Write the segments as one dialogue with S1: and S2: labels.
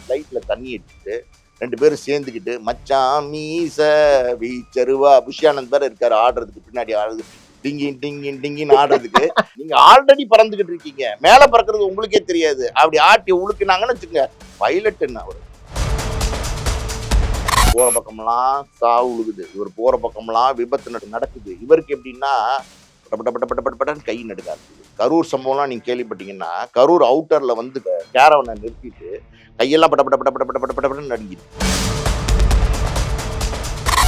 S1: ஃப்ளைட்ல தண்ணி அடிச்சுட்டு 2 பேரும் சேர்ந்துக்கிட்டு மச்சான் மீச வீச்சருவா புஷ்யானந்த் பேர் இருக்காரு ஆடுறதுக்கு பின்னாடி ஆடுறது டிங்கின் டிங்கின் டிங்கின்னு ஆடுறதுக்கு. நீங்க ஆல்ரெடி பறந்துகிட்டு இருக்கீங்க, மேல பறக்கிறது உங்களுக்கே தெரியாது. அப்படி ஆட்டி உழுக்குனாங்கன்னு வச்சுங்க, பைலட் என்ன அவரு போற பக்கம்லாம் சாவு உழுகுது, இவர் போற பக்கம்லாம் விபத்து நடக்குது. இவருக்கு எப்படின்னா பட்டப்பட்டப்பட்டப்பட்டன்னு கை நடுக்காது. கரூர் சம்பவம்லாம் நீங்க கேள்விப்பட்டீங்கன்னா, கரூர் அவுட்டர்ல வந்து கேரவனை நிறுத்திட்டு கையெல்லாம் பட்டப்பட்டப்பட்டப்பட்டப்பட்டப்பட்டன்னு நடுங்கிது.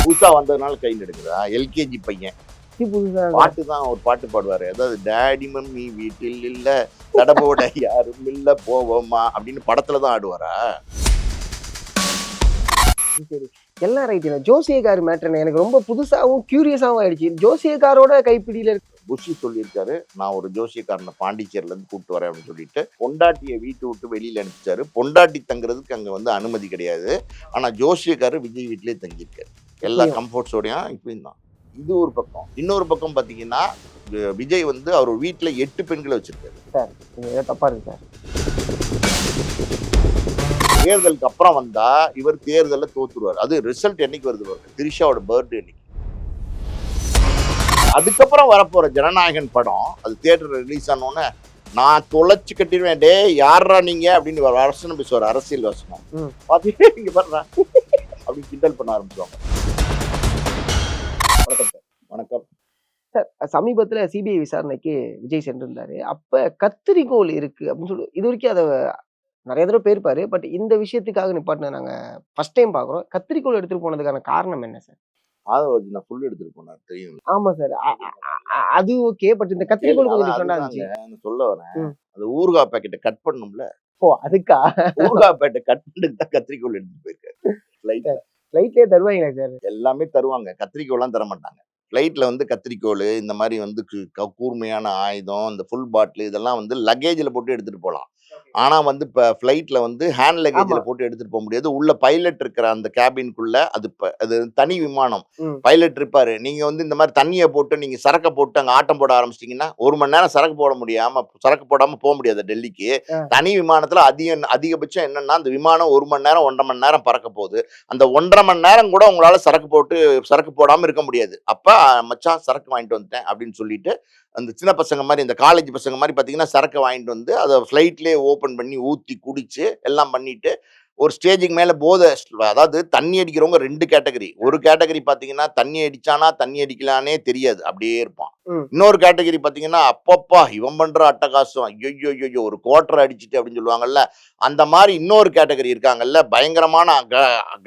S1: புதுசா வந்ததுனால கை நடுக்குதா? எல்கேஜி பையன் பாட்டு தான் ஒரு பாட்டு பாடுவாரு. அதாவது டாடி மம்மி வீட்டில் இல்ல, தடபோட யாரும் இல்ல போவோமா அப்படின்னு படத்துல தான் ஆடுவாரா?
S2: சரி, எல்லாம் ரைட்டு. ஜோசியக்கார் மேட்டர் எனக்கு ரொம்ப புதுசாகவும் கியூரியஸாகவும் ஆயிடுச்சு. ஜோசியக்காரோட கைப்பிடியில இருக்கு.
S1: புஷி சொல்லியிருக்காரு, நான் ஒரு ஜோசியக்காரனை பாண்டிச்சேரில இருந்து கூப்பிட்டு வரேன் அப்படின்னு சொல்லிட்டு பொண்டாட்டியை வீட்டு விட்டு வெளியில அனுப்பிச்சாரு. பொண்டாட்டி தங்குறதுக்கு அங்க வந்து அனுமதி கிடையாது. ஆனா ஜோசியக்காரர் விஜய் வீட்டிலே தங்கியிருக்காரு, எல்லா கம்ஃபர்ட்ஸோடையும். இப்பயும் தான் இது ஒரு பக்கம். இன்னொரு பக்கம் பாத்தீங்கன்னா, விஜய் வந்து அவர் வீட்டுல 8 பெண்களை வச்சிருக்காரு.
S2: சார் நீங்க தப்பா இருக்கு சார்.
S1: தேர்தலுக்கு அப்புறம் வந்தா இவர் தேர்தல தோத்துருவார். அது ரிசல்ட் என்னைக்கு வருது பாருங்க, திரிஷாவோட பர்த்டே அன்னைக்கு. அதுக்கப்புறம் வரப்போற ஜனநாயகன் படம் அது தியேட்டர் ரிலீஸ் ஆனோன்னு நான் தொலைச்சு கட்டிடுவேன், டே யாரா நீங்க அப்படின்னு வசனம் பேசுவார், அரசியல் வசனம். பாத்தீங்கன்னா இங்க பாருங்க அப்படின்னு கிண்டல் பண்ண ஆரம்பிச்சுவாங்க. வணக்கம் சார். வணக்கம்
S2: சார். சமீபத்துல சிபிஐ விசாரணைக்கு விஜய் சென்றிருந்தாரு. அப்ப கத்திரிக்கோள் இருக்கு அப்படின்னு சொல்லி இது வரைக்கும் அதை நிறைய தடவை போயிருப்பாரு. பட் இந்த விஷயத்துக்காக நிப்பாட்டின நாங்க ஃபர்ஸ்ட் டைம் பாக்குறோம். கத்திரிக்கோள் எடுத்துட்டு போனதுக்கான காரணம் என்ன சார்?
S1: நான் ஃபுல் எடுத்துட்டு போனேன் தெரியும்.
S2: ஆமா சார். அது ஓகே. பட் இந்த கத்திரிக்கோள் கொஞ்சம் டிஃபரெண்டா இருந்துச்சு.
S1: சொல்ல வரேன், அந்த ஊறுகாய் பாக்கெட்டை கட் பண்ணும்ல,
S2: ஓ அதுக்கா?
S1: ஊறுகாய் பாக்கெட்டை கட் பண்ணிட்டு தான் கத்திரிக்கோள் எடுத்துட்டு போயிருக்காரு.
S2: ஃப்ளைட்லயே தருவாங்களா சார்?
S1: எல்லாமே தருவாங்க, கத்திரிக்கோள்லாம் தர மாட்டாங்க. ஃப்ளைட்ல வந்து கத்திரிக்கோள், இந்த மாதிரி வந்து கூர்மையான ஆயுதம், இந்த ஃபுல் பாட்டில் இதெல்லாம் வந்து லக்கேஜில் போட்டு எடுத்துட்டு போகலாம். ஆனா வந்து இப்போ ஃப்ளைட்ல வந்து ஹேண்ட் லக்கேஜில் போட்டு எடுத்துட்டு போக முடியாது. உள்ள பைலட் இருக்கிற அந்த கேபின்குள்ள அது தனி விமானம், பைலட் இருப்பாரு. நீங்க வந்து இந்த மாதிரி தண்ணியை போட்டு நீங்க சரக்கை போட்டு அங்கே ஆட்டம் போட ஆரம்பிச்சிட்டிங்கன்னா 1 மணி நேரம் சரக்கு போடாம போக முடியாது டெல்லிக்கு. தனி விமானத்துல அதிகபட்சம் என்னன்னா, அந்த விமானம் 1 மணி நேரம் 1.5 மணி நேரம் பறக்க போகுது. அந்த 1.5 மணி நேரம் கூட உங்களால சரக்கு போடாம இருக்க முடியாது. அப்ப மச்சான் சரக்கு வாங்கிட்டு வந்துட்டேன் அப்படின்னு சொல்லிட்டு அந்த சின்ன பசங்க மாதிரி, இந்த காலேஜ் பசங்க மாதிரி பார்த்தீங்கன்னா சரக்கை வாங்கிட்டு வந்து அதை ஃப்ளைட்லேயே ஓப்பன் பண்ணி ஊற்றி குடிச்சு எல்லாம் பண்ணிட்டு ஒரு ஸ்டேஜுக்கு மேலே அதாவது தண்ணி அடிக்கிறவங்க 2 கேட்டகரி. ஒரு கேட்டகரி பார்த்தீங்கன்னா தண்ணி அடிச்சானா தண்ணி அடிக்கலானே தெரியாது, அப்படியே இருப்பான். இன்னொரு கேட்டகரி பார்த்தீங்கன்னா அப்பப்பா இவன் பண்ற அட்டகாசம், ஐயோ ஒரு குவார்டர் அடிச்சுட்டு அப்படின்னு சொல்லுவாங்கல்ல, அந்த மாதிரி இன்னொரு கேட்டகரி இருக்காங்கல்ல, பயங்கரமான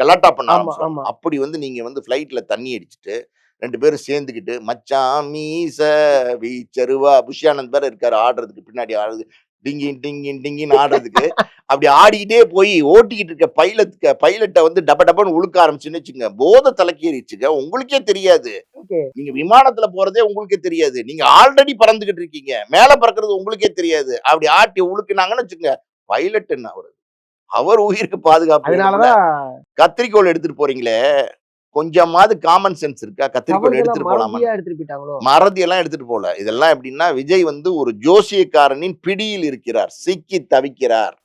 S1: கலாட்டா பண்ண ஆரம்பிச்சிடும். அப்படி வந்து நீங்க வந்து ஃப்ளைட்ல தண்ணி அடிச்சுட்டு 2 பேரும் சேர்ந்துக்கிட்டு மச்சான் மீச வீச்சருவா புஷ்யானந்த் பேர் இருக்காரு ஆடுறதுக்கு பின்னாடி ஆடுறது டிங்கின் டிங்கின் டிங்கின்னு ஆடுறதுக்கு. அப்படி ஆடிக்கிட்டே போய் ஓட்டிக்கிட்டு இருக்க பைலட்டை வந்து டப்பன்னு உழுக்க ஆரம்பிச்சுன்னு வச்சுங்க, போதை தலைக்கேறிச்சுங்க, உங்களுக்கே தெரியாது. நீங்க விமானத்துல போறதே உங்களுக்கே தெரியாது. நீங்க ஆல்ரெடி பறந்துகிட்டு இருக்கீங்க, மேல பறக்கிறது உங்களுக்கே தெரியாது. அப்படி ஆட்டி உழுக்குனாங்கன்னு வச்சுங்க, பைலட் என்ன அவர் உயிருக்கு பாதுகாப்பு. கத்திரிக்கோள் எடுத்துட்டு போறீங்களே, கொஞ்சமாவது காமன் சென்ஸ் இருக்கா? கத்திரிக்கோள் எடுத்துட்டு போலாமா? மறதி எல்லாம் எடுத்துட்டு போல. இதெல்லாம் எப்படின்னா, விஜய் வந்து ஒரு ஜோசியக்காரனின் பிடியில் இருக்கிறார், சிக்கி தவிக்கிறார்.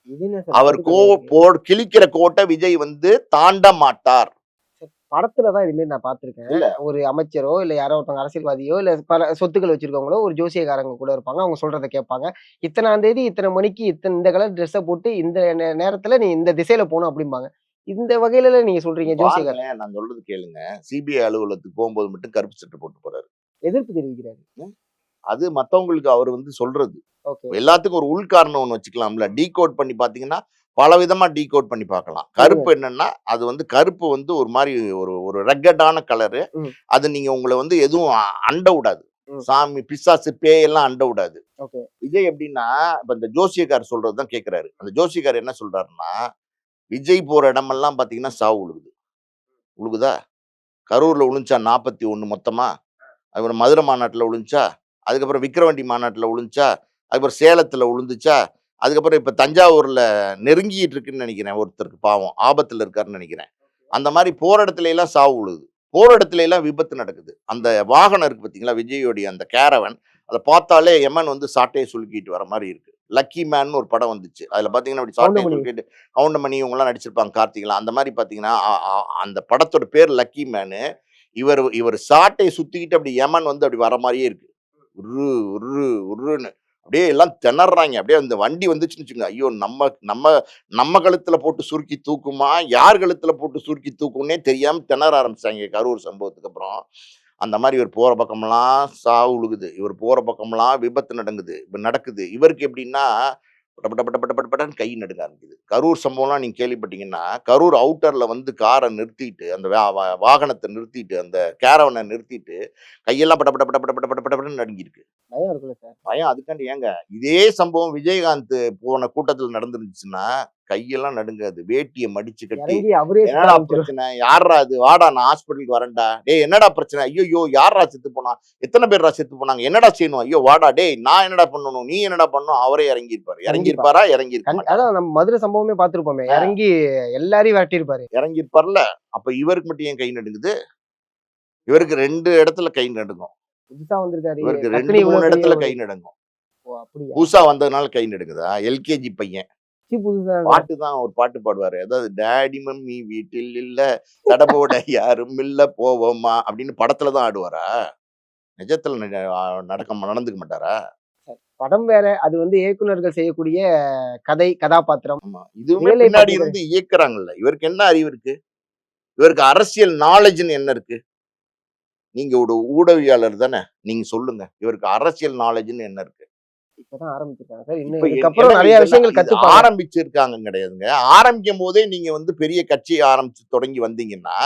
S1: அவர் கிழிக்கிற கோட்டை விஜய் வந்து தாண்ட மாட்டார்.
S2: படத்துலதான் இதுமாரி நான் பாத்திருக்கேன். ஒரு அமைச்சரோ இல்ல யாரோ ஒருத்தவங்க அரசியல்வாதியோ இல்ல பல சொத்துக்கள் வச்சிருக்கவங்களோ ஒரு ஜோசியக்காரங்க கூட இருப்பாங்க. அவங்க சொல்றதை கேட்பாங்க. இத்தனாம் தேதி இத்தனை மணிக்கு இந்த கலர் ட்ரெஸ்ஸை போட்டு இந்த நேரத்துல நீ இந்த திசையில போகணும் அப்படிம்பாங்க. இந்த வகையில நீங்க சொல்றீங்க ஜோசியக்கார.
S1: நான் சொல்றது கேளுங்க, சிபிஐ அலுவலகத்துக்கு போகும்போது மட்டும் கருப்பு சட்டை போட்டு போறாரு,
S2: எதிர்ப்பு தெரிவிக்கிறாரு.
S1: அது மத்தவங்களுக்கு அவர் வந்து சொல்றது. எல்லாத்துக்கும் ஒரு உள்காரணம் ஒண்ணு வச்சுக்கலாம்ல. டீகோட் பண்ணி பாத்தீங்கன்னா பல விதமா டீகோட் பண்ணி பார்க்கலாம். கருப்பு என்னன்னா, அது வந்து கருப்பு வந்து ஒரு மாதிரி ஒரு ரக்கடான கலரு. அது நீங்க உங்களை வந்து எதுவும் அண்ட விடாது. சாமி பிசாசு பேயெல்லாம் அண்ட விடாது. விஜய் எப்படின்னா, இப்ப இந்த ஜோசியக்கார் சொல்றதுதான் கேட்கிறாரு. அந்த ஜோசியக்கார் என்ன சொல்றாருன்னா, விஜய் போற இடமெல்லாம் பாத்தீங்கன்னா சாவு உழுகுதா? கரூர்ல விழுந்துச்சா 41 மொத்தமா? அதுக்கப்புறம் மதுரை மாநாட்டுல விழுந்துச்சா? அதுக்கப்புறம் விக்கிரவாண்டி மாநாட்டுல விழுந்துச்சா? அதுக்கப்புறம் சேலத்துல விழுந்துச்சா? அதுக்கப்புறம் இப்ப தஞ்சாவூர்ல நெருங்கிட்டு இருக்குன்னு நினைக்கிறேன், ஒருத்தருக்கு பாவம் ஆபத்துல இருக்காருன்னு நினைக்கிறேன். அந்த மாதிரி போற இடத்துல எல்லாம் சாவு விழுகுது, போற இடத்துல எல்லாம் விபத்து நடக்குது. அந்த வாகனம் இருக்கு பாத்தீங்களா, விஜயோடைய அந்த கேரவன், அதை பார்த்தாலே எமன் வந்து சாட்டையை சுலுக்கிட்டு வர மாதிரி இருக்கு. லக்கி மேன் ஒரு படம் வந்துச்சு. அதுல பாத்தீங்கன்னா அப்படி சாட்டை
S2: கவுண்டமணி.
S1: தூக்கிட்டு கவுண்டமணி இவங்கலாம் நடிச்சிருப்பாங்க, கார்த்திக்லாம். அந்த மாதிரி பாத்தீங்கன்னா அந்த படத்தோட பேர் லக்கி மேனு. இவர் சாட்டையை சுத்திக்கிட்டு அப்படி யமன் வந்து அப்படி வர மாதிரியே இருக்கு. உரு உரு உருன்னு அப்படியே எல்லாம் திணறாங்க. அப்படியே அந்த வண்டி வந்துச்சுன்னு வச்சுக்கோங்க, ஐயோ நம்ம நம்ம நம்ம கழுத்துல போட்டு சுருக்கி தூக்குமா, யார் கழுத்துல போட்டு சுருக்கி தூக்கும்னே தெரியாம திணற ஆரம்பிச்சிட்டாங்க கரூர் சம்பவத்துக்கு அப்புறம். அந்த மாதிரி இவர் போற பக்கமெல்லாம் சாவு உழுகுது, இவர் போற பக்கமெல்லாம் விபத்து நடக்குது. இவருக்கு எப்படின்னா பட பட பட பட பட படன்னு கை நடுங்க ஆரம்பிக்குது. கரூர் சம்பவம்லாம் நீங்க கேள்விப்பட்டீங்கன்னா, கரூர் அவுட்டர்ல வந்து காரை நிறுத்திட்டு, அந்த வாகனத்தை நிறுத்திட்டு, அந்த கேரவனை நிறுத்திட்டு, கையெல்லாம் பட பட பட பட பட பட படன்னு நடுங்கிருக்கு.
S2: பயம் இருக்குல்ல சார்.
S1: பயம் அதுக்காண்டி ஏங்க, இதே சம்பவம் விஜயகாந்த் போன கூட்டத்துல நடந்துருந்துச்சுன்னா, கையெல்லாம் நடுங்காது. வேட்டிய மடிச்சு கட்டி,
S2: இறங்கி அவரே சுத்த
S1: "என்னடா
S2: ஆரம்பிச்சிருவாரு.
S1: பிரச்சனை? யார்றா அது? வாடா நான் ஹாஸ்பிட்டலுக்கு வரேன்டா. டேய் என்னடா பிரச்சனை? ஐய்யய்யோ! யார்றா செத்து போனா? எத்தன பேர்றா செத்து போனாங்க? என்னடா செய்யணும்? ஐயோ வாடா டேய் நான் என்னடா பண்ணணும்? நீ என்னடா பண்ணணும்?" அவரே இறங்கியிருப்பாரு.
S2: கண்டிப்பா.
S1: இறங்கியிருப்பாரா? இறங்கியிருக்க மாட்டாரா?
S2: அதான் நம்ம மதுரை சம்பவமே பார்த்திருப்போமே.
S1: ஆ.
S2: இறங்கி எல்லாரையும் விரட்டியிருப்பாரு.
S1: இறங்கியிருப்பார்ல. அப்ப இவருக்கு மட்டும் ஏன் கை நடுங்குது? இவருக்கு 2 இடத்துல கை நடுங்கும்.
S2: புதுசா வந்திருக்காரு.
S1: இவருக்கு 2,
S2: டக்குனு இவ்வளவு
S1: 3
S2: பெரிய
S1: இடத்துல
S2: ஒரு
S1: கை நடுங்கும்.
S2: ஓ! அப்படியா?
S1: புதுசா வந்ததுனால கை நடுங்குதா? எல்கேஜி பையன்.
S2: புதுசா
S1: பாட்டு தான் ஒரு பாட்டு பாடுவாரு. அதாவது டாடி மம்மி வீட்டில் இல்ல, தடபோட யாரும் இல்ல போவோமா அப்படின்னு படத்துல தான் ஆடுவாரா? நிஜத்துல நடந்துக்க மாட்டாரா?
S2: படம் வேற. அது வந்து இயக்குனர்கள் செய்யக்கூடிய கதை, கதாபாத்திரம்.
S1: ஆமா. இதுவுமே
S2: ரியல் லைஃப்
S1: பின்னாடி
S2: அப்படி
S1: இருந்து இயக்குறாங்கல்ல. இவருக்கு என்ன அறிவு இருக்கு? இவருக்கு அரசியல் நாலேட்ஜ்ன்னு என்ன இருக்கு? நீங்க ஒரு ஊடகவியலாளர் தானே. நீங்க சொல்லுங்க. இவருக்கு அரசியல் நாலேட்ஜ்ன்னு என்ன இருக்கு?
S2: இப்பதான் ஆரம்பிச்சிருக்காங்க சார். இன்னும்
S1: இப்ப
S2: இதுக்கப்புறம்
S1: என்னங்க
S2: நெறைய
S1: இதெல்லாம்
S2: விஷயங்கள்
S1: இது
S2: கத்துப்பாங்க.
S1: ஆரம்பிச்சிருக்காங்க கிடையாதுங்க. ஆரம்பிக்கும்போதே நீங்க வந்து பெரிய கட்சி ஆரம்பிச்சு தொடங்கி வந்தீங்கன்னா,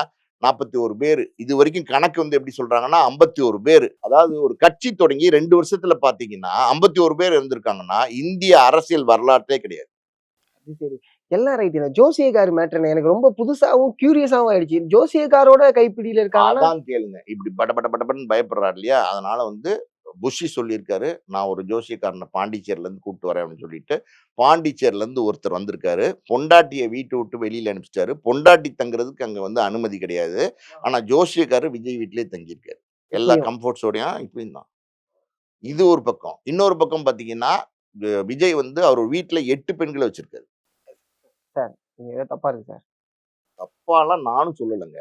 S1: 41 பேரு. இதுவரைக்கும் கணக்கு வந்து எப்படி சொல்றாங்கன்னா, 51 பேரு. அதாவது ஒரு கட்சி தொடங்கி 2 வருஷத்துல பார்த்தீங்கன்னா, 51 பேர் இருந்திருக்காங்கன்னா, இந்திய அரசியல் வரலாற்றே கிடையாது.
S2: அது சரி. எல்லாம் ரைட்டுங்க. ஜோசியக்காரு மேட்டர்ன்னு எனக்கு ரொம்ப புதுசாவும், கியூரியஸாவும் ஆயிடுச்சு. ஜோசியக்காரோட கைப்பிடியில இருக்காங்கன்னா,
S1: அதான் கேளுங்க. இப்படி பட பட படன்னு பயப்படுறாரு இல்லையா? அதனால வந்து புஷி சொல்லியிருக்காரு, "நான் ஒரு ஜோசியக்காரன பாண்டிச்சேரிலருந்து கூட்டிட்டு வரேன்" அப்படின்னு சொல்லிட்டு, பாண்டிச்சேரிலருந்து ஒருத்தர் வந்திருக்காரு. பொண்டாட்டிய வீட்ட விட்டு வெளியில அனுப்பிச்சுட்டாரு. பொண்டாட்டி தங்குறதுக்கு அங்க வந்து அனுமதி கிடையாது. ஆனா ஜோசியக்காரர் விஜய் வீட்லயே தங்கியிருக்காரு. எல்லா
S2: இப்பயும்.
S1: கம்ஃபோர்ட்ஸோடயும் இப்பயும் தான். இது ஒரு பக்கம். இன்னொரு பக்கம் பார்த்தீங்கன்னா, விஜய் வந்து அவர் வீட்ல 8 பெண்கள வச்சிருக்காரு.
S2: சார், நீங்க ஏதோ தப்பா இருக்கு சார்.
S1: தப்பாலாம் நானும் சொல்லலங்க.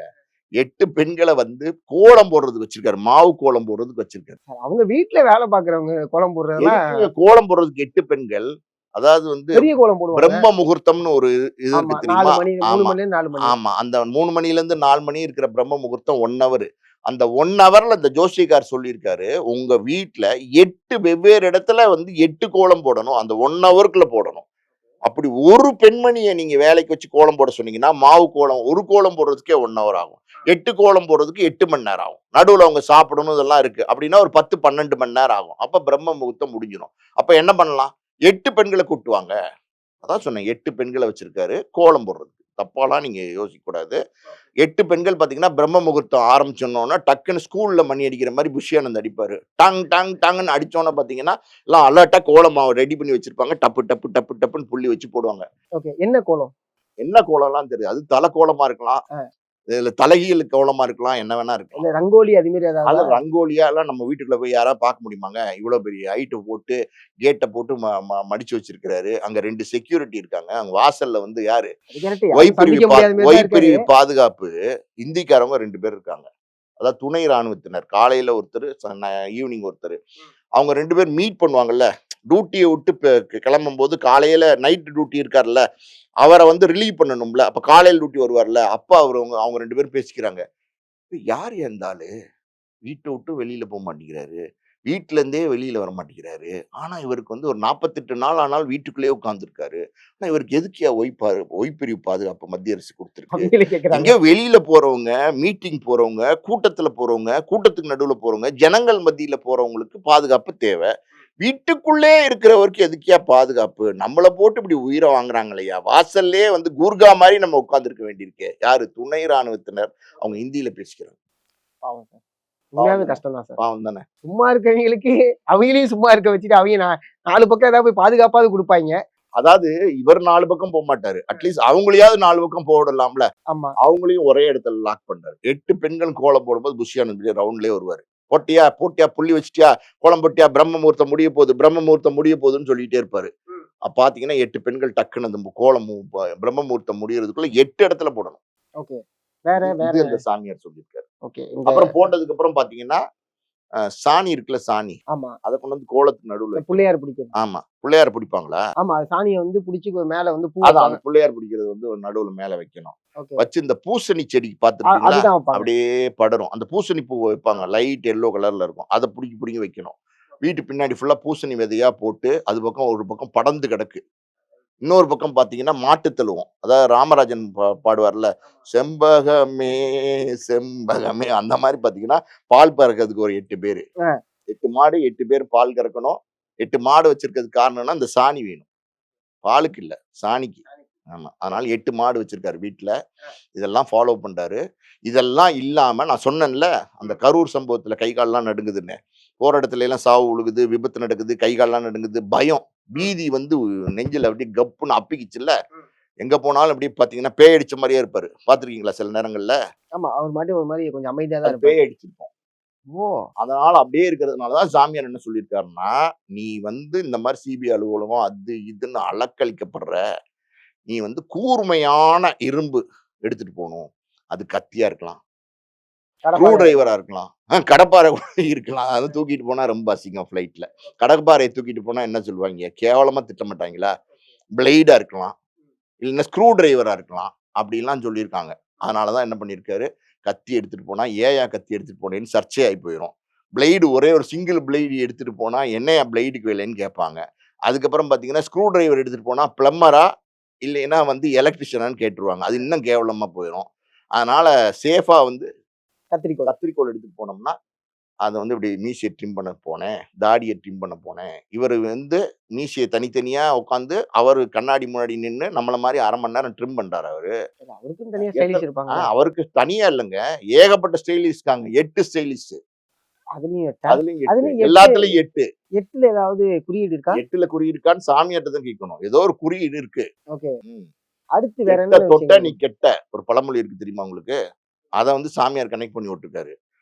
S1: 8 பெண்கள வந்து கோலம் போடுறதுக்கு வச்சிருக்காரு. மாவு கோலம் போடுறதுக்கு வச்சிருக்காரு.
S2: சார், அவங்க வீட்ல வேலை பார்க்கிறவங்க கோலம் போடுறதெல்லாம்
S1: எதுக்குங்க கோலம் போடுறதுக்கு 8 பெண்கள்? அதாவது வந்து
S2: பெரிய கோலம் போடுவாங்க.
S1: பிரம்ம முகூர்த்தம்னு ஒரு இது
S2: ஆமா.
S1: இருக்கு
S2: 4
S1: தெரியுமா?
S2: மணி, 3
S1: ஆமா,
S2: மணிலேருந்து 4 மணி.
S1: ஆமா. அந்த 3 மணிலேருந்து 4 மணி இருக்கிற பிரம்ம முகூர்த்தம் 1 ஹவர். அந்த 1 ஹவர்ல இந்த ஜோசியக்கார் சொல்லியிருக்காரு, உங்க வீட்ல 8 வெவ்வேறு இடத்துல வந்து 8 கோலம் போடணும். அந்த 1 ஹவருக்குள்ள போடணும். அப்படி ஒரு பெண்மணிய நீங்க வேலைக்கு வச்சு கோலம் போட சொன்னீங்கன்னா, மாவு கோலம் ஒரு கோலம் போடுறதுக்கே 1 ஹவர் ஆகும். 8 கோலம் போடுறதுக்கு 8 மணி நேரம் ஆகும். நடுவுல அவங்க சாப்பிடணும் இதெல்லாம் இருக்கு. அப்படின்னா ஒரு 10, 12 மணி நேரம் ஆகும். அப்ப பிரம்ம முகூர்த்தம் முடிஞ்சிரும். அப்ப என்ன பண்ணலாம்? 8 பெண்கள கூட்டு வாங்க. அதான் சொன்னேன். 8 பெண்கள வச்சிருக்காரு கோலம் போடுறதுக்கு. தப்பாலாம் நீங்க யோசிக்க கூடாது. 8 பெண்கள் பார்த்தீங்கன்னா, பிரம்ம முகூர்த்தம் ஆரம்பிச்சோன்னோன டக்குன்னு ஸ்கூல்ல மணி அடிக்கிற மாரி புஷி ஆனந்த் அடிப்பாரு. டங் டங் டங்ன்னு அடிச்சோன பார்த்தீங்கன்னா, எல்லாம் அலர்ட்டா கோலம் மாவு ரெடி பண்ணி வச்சிருப்பாங்க. டப்பு டப்பு டப்பு டப்புன்னு புள்ளி வச்சு போடுவாங்க.
S2: ஓகே. என்ன கோலம்?
S1: என்ன கோலம்லாம் தெரியாது. அது தல கோலமா இருக்கலாம்.
S2: ஆ.
S1: இதுல தலைகீழ் கோலமா இருக்கலாம். என்ன வேணா இருக்கலாம்.
S2: இல்ல ரங்கோலி அது மாரி
S1: அது
S2: ஏதாவது?
S1: ரங்கோலியாலாம் நம்ம வீட்டுக்குள்ள போய் யாராவது பார்க்க முடியுமாங்க? இவ்வளோ பெரிய ஹைட் போட்டு, கேட்ட போட்டு ம ம மடிச்சு வச்சிருக்கிறாரு. அங்க 2 செக்யூரிட்டி இருக்காங்க. அங்க வாசல்ல வந்து யாரு?
S2: அது கரெக்ட். யாரும் சந்திக்க முடியாத மாரி தான் இருக்காரு.
S1: ஒய்பிரிவு பாதுகாப்பு இந்திக்காரவங்க 2 பேர் இருக்காங்க. அதாவது துணை ராணுவத்தினர். காலையில ஒருத்தரு, ஈவினிங் ஒருத்தரு. அவங்க 2 பேர் மீட் பண்ணுவாங்கல்ல. டியூட்டிய விட்டு கிளம்பும்போது காலையில நைட் டியூட்டி இருக்கார்ல, அவர வந்து ரிலீவ் பண்ணணும்ல. அப்ப காலையில டியூட்டி வருவார்ல. அப்ப அவங்க 2 பேரும் பேசிக்கிறாங்க. யார்யா இந்த ஆளு? வீட்ட விட்டு வெளியில மாட்டேங்கிறாரு. வீட்ல இருந்தே வெளியில வரமாட்டேங்கிறாரு. ஆனா, இவருக்கு வந்து ஒரு 48 நாள் ஆனாலும் வீட்டுக்குள்ளேயே உட்கார்ந்திருக்காரு. ஆனா, இவருக்கு எதுக்குய்யா ஓய்பிரிவு பாதுகாப்பு மத்திய அரசு குடுத்திருக்கு?
S2: அவங்களே கேட்கறாங்க.
S1: எங்கேயோ வெளியில போறவங்க, மீட்டிங் போறவங்க, கூட்டத்துல போறவங்க, கூட்டத்துக்கு நடுவுல போறவங்க, ஜனங்கள் மத்தியில போறவங்களுக்கு பாதுகாப்பு தேவை. வீட்டுக்குள்ளே இருக்கிறவருக்கு எதுக்குய்யா பாதுகாப்பு? நம்மள போட்டு இப்படி உயிர வாங்குறாங்களையா? வாசல்லயே வந்து கூர்கா மாரி நம்ம உட்கார்ந்திருக்க வேண்டியிருக்கே. யாரு? துணை ராணுவத்தினர். அவங்க ஹிந்தியில பேசிக்கிறாங்க.
S2: பாவம் சார்.
S1: பாவம்
S2: உண்மையாவே
S1: தானே?
S2: கஷ்டம் தான் சார்.
S1: பாவம் தானே?
S2: சும்மா இருக்கவங்களுக்கு அவங்களையும் சும்மா இருக்க வச்சுட்டு அவங்க 4 பக்கம் ஏதாவது போய் பாதுகாப்பாவது குடுப்பாய்ங்க.
S1: அதாவது இவர் 4 பக்கம் போமாட்டாரு. அட்லீஸ்ட் அவங்களையாவது 4 பக்கம் போடலாம்ல.
S2: ஆமா.
S1: அவங்களையும் ஒரே இடத்துல லாக் பண்றாரு. 8 பெண்கள் கோலம் போடும்போது புஷி ஆனந்த் ரவுண்ட்லயே வருவாரு. போட்டியா? போட்டியா? புள்ளி வச்சுட்டியா? கோலம் போட்டியா? பிரம்ம முகூர்த்தம் முடிய போகுது. பிரம்ம முகூர்த்தம் முடிய போகுதுன்னு சொல்லிட்டே இருப்பாரு. பாத்தீங்கன்னா 8 பெண்கள் டக்குன்னு அந்த கோலம் பிரம்ம முகூர்த்தம் முடியறதுக்குள்ள 8 இடத்துல போடணும்.
S2: ஓகே. வேற வேற.
S1: இது அந்த சாமியார் சொல்லியிருக்காரு.
S2: ஓகே. இந்த
S1: அப்புறம் போட்டதுக்கு அப்புறம் பாத்தீங்கன்னா சாணி இருக்குல்ல, சாணி
S2: ஆமா.
S1: அதை கொண்டு வந்து கோலத்துக்கு நடுவுல
S2: இந்த புள்ளையார் பிடிக்கிறது.
S1: ஆமா, பிள்ளையார பிடிப்பாங்களா?
S2: ஆமா. அது சாணிய வந்து புடிச்சு மேல வந்து பூ
S1: அதான்
S2: வைப்பாங்க.
S1: அந்த பிள்ளையார் பிடிக்கிறது வந்து ஒரு நடுவுல மேல வைக்கணும்.
S2: ஓகே.
S1: வச்சு இந்த பூசணி செடி பாத்துருக்கீங்களா?
S2: அதுதான் வைப்பாங்க.
S1: அப்படியே படரும். அந்த பூசணி பூ வைப்பாங்க, லைட் எல்லோ கலர்ல இருக்கும். அதை பிடிக்கி பிடிங்கி வைக்கணும். வீட்டு பின்னாடி ஃபுல்லா பூசணி விதையா போட்டு அது பக்கம் ஒரு பக்கம் படர்ந்து கிடக்கு. இன்னொரு பக்கம் பாத்தீங்கன்னா மாட்டு தழுவம். அதாவது ராமராஜன் பாடுவார்ல, செம்பகமே செம்பகமே, அந்த மாதிரி பாத்தீங்கன்னா பால் கறக்கிறதுக்கு ஒரு 8 பேரு.
S2: ஆ.
S1: 8 மாடு 8 பேர் பால் கறக்கணும். 8 மாடு வச்சிருக்கிறதுக்கு காரணம்னா இந்த சாணி வேணும். பாலுக்கு இல்ல, சாணிக்கு. ஆமா. அதனால 8 மாடு வச்சிருக்காரு வீட்ல. இதெல்லாம் ஃபாலோ பண்றாரு. இதெல்லாம் இல்லாம நான் சொன்னேன்ல, அந்த கரூர் சம்பவத்துல கை கால்லாம் நடுங்குதுன்னு. போற இடத்துல எல்லாம் சாவு விழுகுது, விபத்து நடக்குது, கை கால்லாம் நடுங்குது, பயம், பீதி வந்து நெஞ்சில அப்படியே கப்புன்னு அப்பிக்கிச்சுல்ல. எங்க போனாலும் அப்படியே பாத்தீங்கன்னா பேய் அடிச்ச மாதிரியே இருப்பாரு. பாத்திருக்கீங்களா சில நேரங்கள்ல?
S2: ஆமா. அவர் மாட்டி ஒரு மாரி கொஞ்சம் அமைதியா தான்
S1: அது
S2: இருப்பாரு.
S1: பேய் அடிச்சிருக்கும்.
S2: ஓ!
S1: அதனால அப்படியே இருக்கிறதுனால தான் சாமியார் என்ன சொல்லியிருக்காருன்னா, "நீ வந்து இந்த மாரி சிபிஐ அலுவலகம் அது இதுன்னு அலக்களிக்கப்படுற. நீ வந்து கூர்மையான இரும்பு எடுத்துட்டு போணும். அது கத்தியா இருக்கலாம், ஸ்க்ரூ
S2: கடப்பாரை.
S1: டிரைவரா இருக்கலாம், கடப்பாரை கூட இருக்கலாம். அத தூக்கிட்டு போனா ரொம்ப அசிங்கம் ஃப்ளைட்ல. கடப்பாரைய தூக்கிட்டு போனா என்ன சொல்லுவாய்ங்க? கேவலமா திட்ட மாட்டாய்ங்களா? பிளேடா இருக்கலாம், இல்லன்னா ஸ்க்ரூ டிரைவரா இருக்கலாம்." அப்படிலாம் சொல்லியிருக்காங்க. அதனால தான் என்ன பண்ணியிருக்காரு, கத்தி எடுத்துட்டு போனா, "ஏன்யா கத்தி எடுத்துட்டு போனேன்னு?" சர்ச்சையாயி போயிரும். பிளேடு ஒரே ஒரு சிங்கிள் பிளேடு எடுத்துட்டு போனா, "என்னய்யா பிளேடுக்கு வேலைன்னு?" கேட்பாங்க. அதுக்கப்புறம் பார்த்தீங்கன்னா, ஸ்க்ரூ டிரைவர் எடுத்துட்டு போனா, பிளம்பரா இல்லைன்னா வந்து எலக்ட்ரிஷியனான்னு கேட்டுருவாங்க. அது இன்னும் கேவலமா போயிரும். அதனால சேஃபா வந்து
S2: கத்திரிக்கோல்.
S1: கத்தரிக்கோல் எடுத்துட்டு போனோம்னா, அத வந்து இப்படி மீசைய ட்ரிம் பண்ண போனேன், தாடிய ட்ரிம் பண்ண போனேன். இவரு வந்து மீசைய தனித்தனியா உட்காந்து, அவரு கண்ணாடி முன்னாடி நின்னு நம்மள மாரி 1/2 மணி நேரம் ட்ரிம் பண்றாரு அவரு.
S2: அவருக்குன்னு தனியா ஸ்டைலிஷ் இருப்பாங்கல்ல.
S1: அவருக்கு தனியா இல்லங்க. ஏகப்பட்ட ஸ்டைலிஸ்ட் இருக்காங்க. 8 ஸ்டைலிஸ்ட்.
S2: அதுலயும் 8ஆ?
S1: அதுலயும் 8.
S2: அதுலயும் 8
S1: எல்லாத்துலயும் 8.
S2: 8ல ஏதாவது குறியீடு இருக்கா?
S1: 8ல குறி இருக்கான்னு சாமியார்ட்ட தான் கேட்கணும். ஏதோ ஒரு குறியீடு இருக்கு.
S2: ஓகே.
S1: ம்.
S2: அடுத்து வேற
S1: "எட்ட
S2: என்னென்ன
S1: தொட்ட நீ
S2: விஷயங்கள்?
S1: கெட்ட" ஒரு பழமொழி இருக்கு தெரியுமா உங்களுக்கு? அத வந்து சாமியார் கனெக்ட் பண்ணி விட்டுருக்காரு.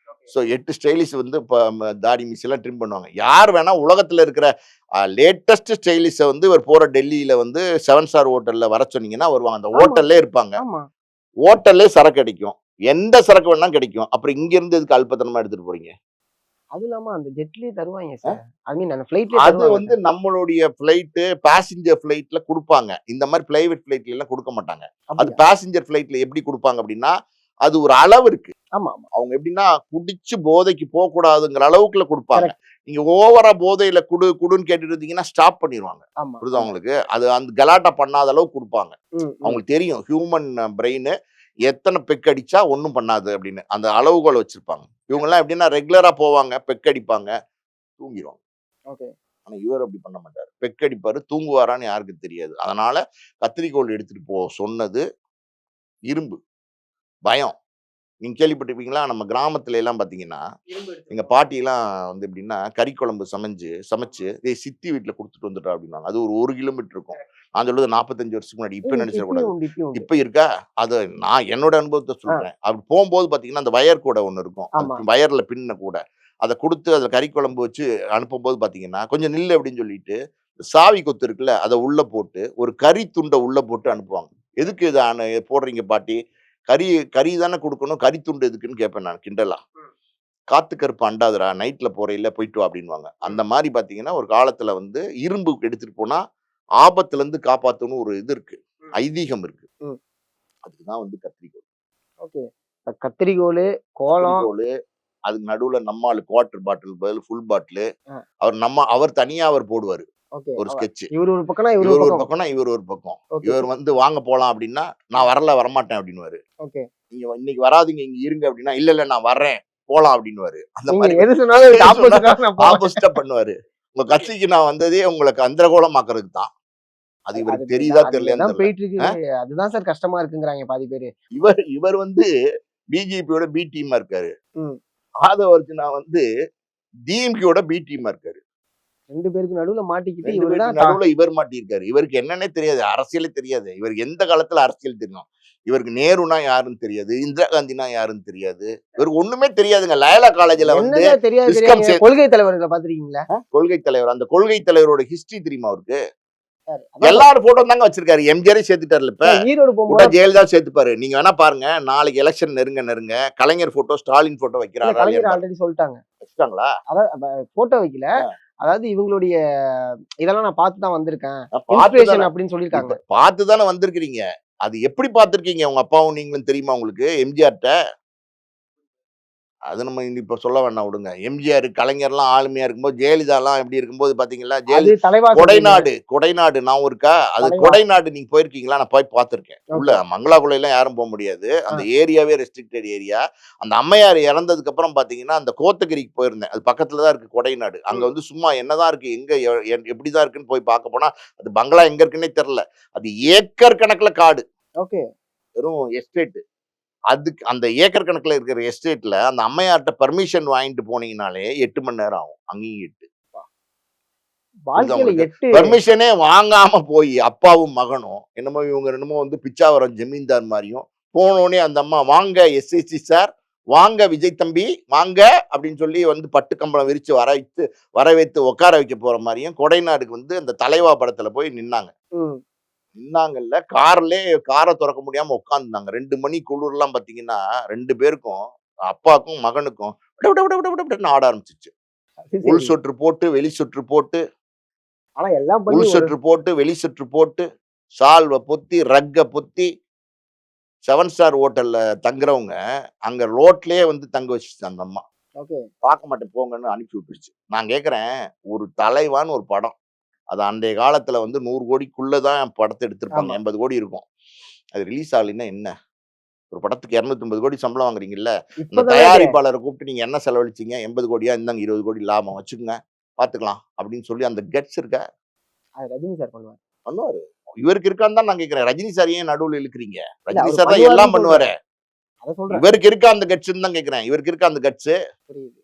S1: ஸோ 8 ஸ்டைலிஷ் வந்து இப்ப தாடி மீசைலாம் ட்ரிம் பண்ணுவாங்க. யார் வேணா உலகத்துல இருக்கிற லேட்டஸ்ட் ஸ்டைலிஷ்ஷ வந்து இவர் போற டெல்லியில வந்து 7 ஸ்டார் ஹோட்டல்ல வர சொன்னீங்கன்னா வருவாங்க. அந்த
S2: ஆமா,
S1: ஹோட்டல்லே இருப்பாங்க.
S2: ஆமா.
S1: ஹோட்டல்லே சரக்கு கிடைக்கும். எந்த சரக்கு வேணா கிடைக்கும். அப்புறம் இங்க இருந்து எதுக்கு அல்பத்தனமா எடுத்துட்டு போறீங்க?
S2: அதுவும் இல்லாம அந்த ஜெட்லயே தருவாய்ங்க சார். ஐ மீன் அந்த ஃப்ளைட்லயே
S1: அது
S2: தருவாங்க
S1: வந்து
S2: சார்.
S1: நம்மளுடைய ஃப்ளைட்டு பாசெஞ்சர் ஃப்ளைட்ல குடுப்பாங்க. இந்த மாரி பிரைவேட் ஃப்ளைட்ல எல்லாம் குடுக்க மாட்டாங்க. அது
S2: அப்படியா?
S1: பாசெஞ்சர் ஃப்ளைட்ல எப்படி குடுப்பாங்க அப்படின்னா, அது ஒரு அளவு இருக்கு.
S2: ஆமா, ஆமா.
S1: அவங்க எப்படின்னா, குடிச்சு போதைக்கு போக்கூடாதுங்கிற அளவுக்குள்ள குடுப்பாங்க.
S2: கரெக்ட்.
S1: நீங்க ஓவரா போதையில குடுன்னு கேட்டுட்டு இருந்தீங்கன்னா, ஸ்டாப் பண்ணிருவாங்க.
S2: ஆமா,
S1: புரியுதா
S2: ஆமா.
S1: உங்களுக்கு? அது அந்த கலாட்டா பண்ணாத அளவுக்கு குடுப்பாங்க.
S2: ம், ம்.
S1: அவங்களுக்கு தெரியும் ஹியூமன் பிரெயின் எத்தன பெக் அடிச்சா ஒண்ணும் பண்ணாது அப்படின்னு. அந்த அளவுகோல் வச்சிருப்பாங்க. இவங்கலாம் எப்படின்னா ரெகுலரா போவாங்க, பெக் அடிப்பாங்க, தூங்கிருவாங்க.
S2: ஓகே.
S1: ஆனா இவர் அப்படி பண்ண மாட்டாரு. பெக் அடிப்பாரு, தூங்குவாரான்னு யாருக்கும் தெரியாது. அதனால கத்தரிக்கோல் எடுத்துட்டு சொன்னது இரும்பு, பயம். நீங்க கேள்விப்பட்டிருப்பீங்களா? நம்ம கிராமத்துல எல்லாம் பார்த்தீங்கன்னா, எங்க பாட்டிலாம் வந்து எப்படின்னா, கறி குழம்பு சமைச்சு, "டேய் சித்தி வீட்ல குடுத்துட்டு வந்துட்டா" அப்படின்னுவாங்க. அது ஒரு 1 கிலோமீட்டர் இருக்கும். நான் சொல்றது 45 வருஷத்துக்கு முன்னாடி. இப்ப
S2: இப்பயும்
S1: நினைச்சிடக்கூடாது.
S2: உண்டு, இப்பயும் உண்டு.
S1: இப்ப இருக்கா? அது நான் என்னோட அனுபவத்த
S2: ஆ,
S1: சொல்றேன். அப்படி போம்போது பார்த்தீங்கன்னா, அந்த வயர் கூடை ஒண்ணு இருக்கும்.
S2: ஆமா.
S1: அது வயர்ல பின்ன கூடை. அத குடுத்து அதுல கறி குழம்பு வச்சு அனுப்பும்போது பார்த்தீங்கன்னா, "கொஞ்சம் நில்லு" அப்படின்னு சொல்லிட்டு, சாவி கொத்து இருக்குல்ல, அத உள்ள போட்டு, ஒரு கறி துண்ட உள்ள போட்டு அனுப்புவாங்க. "எதுக்கு இத போடுறீங்க பாட்டி? கறி கறி தானே குடுக்கணும். கறி துண்டு எதுக்குன்னு?" கேட்பேன் நான் கிண்டலா. "காத்து கருப்பு அண்டாதுடா. நைட்ல போறயில்ல போயிட்டு வா" அப்படின்னுவாங்க. அந்த மாரி பார்த்தீங்கன்னா, ஒரு காலத்துல வந்து இரும்பு எடுத்துட்டு போனா, ஆபத்துலருந்து காப்பாத்தும்னு ஒரு இது இருக்கு. ஐதீகம் இருக்கு.
S2: ம்.
S1: அதுக்கு தான் வந்து கத்தரிக்கோல்.
S2: ஓகே. இப்ப கத்திரிக்கோலு, கோலம்.
S1: கத்தரிக்கோலு, அதுக்கு நடுவுல நம்ம ஆளு குவார்டர் பாட்டில் பதில் ஃபுல் பாட்டிலு.
S2: ஆ,
S1: அவர் தனியா போடுவாரு.
S2: ஓகே.
S1: ஒரு ஸ்கெட்ச்.
S2: இவரு ஒரு பக்கம்னா, இவரு ஒரு
S1: இவர் ஒரு
S2: பக்கம்.
S1: பக்கம்னா, இவர் ஒரு பக்கம்.
S2: ஓகே.
S1: இவர் வந்து வாங்க போலாம் அப்படின்னா, "நான் வரமாட்டேன்" அப்படின்னுவாரு.
S2: ஓகே.
S1: "நீங்க இன்னைக்கு வராதீங்க, இங்க இருங்க" அப்படின்னா, "இல்ல, இல்ல நான் வர்றேன், போலாம்" அப்படின்னுவாரு. அந்த
S2: நீங்க
S1: மாரி
S2: எது சொன்னாலும் இதுக்கு
S1: எது
S2: ஆப்போசிட்டா
S1: சொன்னாலும்
S2: நான் போவேன்.
S1: ஆப்போசிட்டா பண்ணுவாரு. உங்க கட்சிக்கு நான் வந்ததே உங்கள கந்தரகோலமாக்குறதுக்கு தான். அது இவருக்கு தெரியுதா
S2: அதுதான்
S1: தெரியலையான்னு தெரியல.
S2: போயிட்டு இருக்கு. அதுதான் சார் கஷ்டமா இருக்குங்கிறாங்க பாதி பேரு.
S1: இவர் வந்து பிஜேபியோட பி டீமா இருக்காரு.
S2: ம்.
S1: ஆதவ அர்ஜுனா வந்து டிஎம்கேயோட பி டீமா இருக்காரு.
S2: 2 பேருக்கு நடுவுல மாட்டிக்கிட்டு
S1: 2
S2: இவரு
S1: பேருக்கு
S2: தான்
S1: நடுவுல இவர் மாட்டியிருக்காரு. இவருக்கு என்னன்னே தெரியாது. அரசியலே தெரியாது. இவருக்கு எந்த காலத்துல அரசியல் தெரியும். இவருக்கு நேருனா யாருன்னு தெரியாது. இந்திரா காந்தினா யாருன்னு தெரியாது. இவருக்கு ஒண்ணுமே தெரியாதுங்க. லயலா காலேஜ்ல வந்து
S2: என்னங்க தெரியாது
S1: விஸ்காம்
S2: தெரியாதுங்க. கொள்கை தலைவர்கள பார்த்திருக்கீங்களா?
S1: கொள்கை தலைவர். அந்த கொள்கை தலைவரோட ஹிஸ்டரி தெரியுமா அவருக்கு?
S2: அதான்
S1: எல்லாரும் போட்டோ தாங்க வச்சிருக்காரு. எம்ஜிஆரே சேர்த்துட்டாருல இப்ப.
S2: ஈரோடு
S1: விட்டா
S2: போகும்போது
S1: ஜெயலலிதா சேர்த்துப்பாரு. நீங்க வேணா பாருங்க. நாளைக்கு எலெக்ஷன் நெருங்க கலைஞர் போட்டோ, ஸ்டாலின் போட்டோ
S2: இல்ல
S1: வைக்கிறாரா
S2: கலைஞர்
S1: இல்லையான்னு பாருங்க.
S2: ஆல்ரெடி சொல்லிட்டாங்க.
S1: வச்சுட்டாங்களா?
S2: அதாவது போட்டோ வைக்கல. அதாவது இவங்களுடைய இதெல்லாம் நான் பார்த்து தான் வந்திருக்கேன்.
S1: பார்த்து
S2: இன்ஸ்பிரேஷன்
S1: தானே
S2: அப்படின்னு சொல்லியிருக்காங்க.
S1: இப்ப பார்த்து தானே வந்திருக்கிறீங்க. அது எப்படி பார்த்திருக்கீங்க? உங்க அப்பாவும் நீங்களும் தெரியுமா உங்களுக்கு எம்ஜிஆர்ட்ட? அது நம்ம இப்ப சொல்ல வேண்டாம் விடுங்க. எம்ஜிஆர், கலைஞர்லாம் ஆளுமையா இருக்கும்போது, ஜெயலலிதாலாம் எப்படி இருக்கும்போது பாத்தீங்களா?
S2: அது தலைவாசல்
S1: கொடைநாடு ஞாபகம் இருக்கா? அது
S2: தலைவா
S1: கொடைநாடு நீங்க போயிருக்கீங்களா? நான் போய் பார்த்துருக்கேன். உள்ள
S2: ஓகே.
S1: மங்களாகுள்ளைலாம் யாரும் போ முடியாது.
S2: ஆ.
S1: அந்த ஏரியாவே ரெஸ்ட்ரிக்டட் ஏரியா. அந்த அம்மையார் இறந்ததுக்கு அப்புறம் பாத்தீங்கன்னா, அந்த கோத்தகிரிக்கு போயிருந்தேன். அது பக்கத்துல தான் இருக்கு கொடைநாடு. அங்க வந்து சும்மா என்னதான் இருக்கு, எங்க எப்படிதான் இருக்குன்னு போய் பார்க்க போனா, அது பங்களா எங்க இருக்குன்னே தெரியல. அது ஏக்கர் கணக்குல காடு.
S2: ஓகே.
S1: வெறும் எஸ்டேட். அதுக்கு அந்த ஏக்கர் கணக்குல இருக்கிற எஸ்டேட்ல அந்த அம்மையார்ட்ட பெர்மிஷன் வாங்கிட்டு போனீங்கனாலே 8 மணி நேரம் ஆகும். அங்கேயும் 8. புரியுதா
S2: வாழ்க்கையில
S1: உங்களுக்கு?
S2: 8
S1: பெர்மிஷனே வாங்காம போய் அப்பாவும் மகனும் என்னமோ இவங்க என்னமோ வந்து பிச்சாவரம் ஜமீன்தார் மாதிரியும் போனோடனே அந்த அம்மா வாங்க எஸ்ஐசி சார், வாங்க விஜய் தம்பி வாங்க அப்படின்னு சொல்லி வந்து பட்டு கம்பளம் விரிச்சு வர வைத்து உட்கார வைக்க போற மாதிரியும் கொடைநாடுக்கு வந்து அந்த தலைவா படத்துல போய் நின்னாங்க.
S2: ம்.
S1: நின்னாங்கல்ல, கார தொறக்க முடியாம உட்கார்ந்துருந்தாங்க. 2 மணி குளிர்லாம் பார்த்தீங்கன்னா, 2 பேருக்கும் அப்பாக்கும், மகனுக்கும் விட விட விட விட விட விடன்னு ஆட ஆரம்பிச்சுச்சு.
S2: அது
S1: உள்
S2: சரி.
S1: சொற்று போட்டு, வெளி சொற்று போட்டு,
S2: ஆனா எல்லாம் பண்ணி
S1: உள்
S2: ஒரு
S1: சொற்று போட்டு, வெளி சொற்று போட்டு, ஷால்வ பொத்தி, ரக்க பொத்தி, 7 ஸ்டார் ஹோட்டல்ல தங்குறவங்க, அங்க ரோட்லயே வந்து தங்க வச்சுச்சு அந்த அம்மா.
S2: ஓகே.
S1: பார்க்க மாட்டேன் போங்கன்னு அனுப்பி விட்டுருச்சு. நான் கேட்கிறேன், ஒரு தலைவான்னு ஒரு படம். அது அன்றைய காலத்துல வந்து 100 கோடிக்குள்ள தான் படத்த எடுத்திருப்பாங்க.
S2: ஆமா.
S1: 80 கோடி இருக்கும். அது ரிலீஸ் ஆகலைன்னா என்ன? ஒரு படத்துக்கு 250 கோடி சம்பளம் வாங்குறீங்கல்ல. இந்த
S2: இப்பதானே அது
S1: தயாரிப்பாளர கூப்பிட்டு நீங்க என்ன செலவழிச்சீங்க? 80 கோடியா? இந்தாங்க 20 கோடி லாபம் வச்சுக்கங்க. பார்த்துக்கலாம். அப்படின்னு சொல்லி அந்த கட்ஸ் இருக்கா?
S2: அது ரஜினி சார் பண்ணுவாரு.
S1: பண்ணுவாரு. இவருக்கு இருக்கான்னு தான் நான் கேட்கிறேன். ரஜினி சார் ஏன் நடுவுல இழுக்கிறீங்க?
S2: இல்ல
S1: ரஜினி
S2: அவரு
S1: சார் தான் எல்லாம்
S2: பண்ணுவாருன்னு
S1: பண்ணுவாரே.
S2: சொல்றேன். அத சொல்றேன்.
S1: இவருக்கு இருக்கா அந்த கட்ஸ்ன்னு தான் கேட்கிறேன். இவருக்கு இருக்கா அந்த கட்ஸ்?
S2: புரியுது.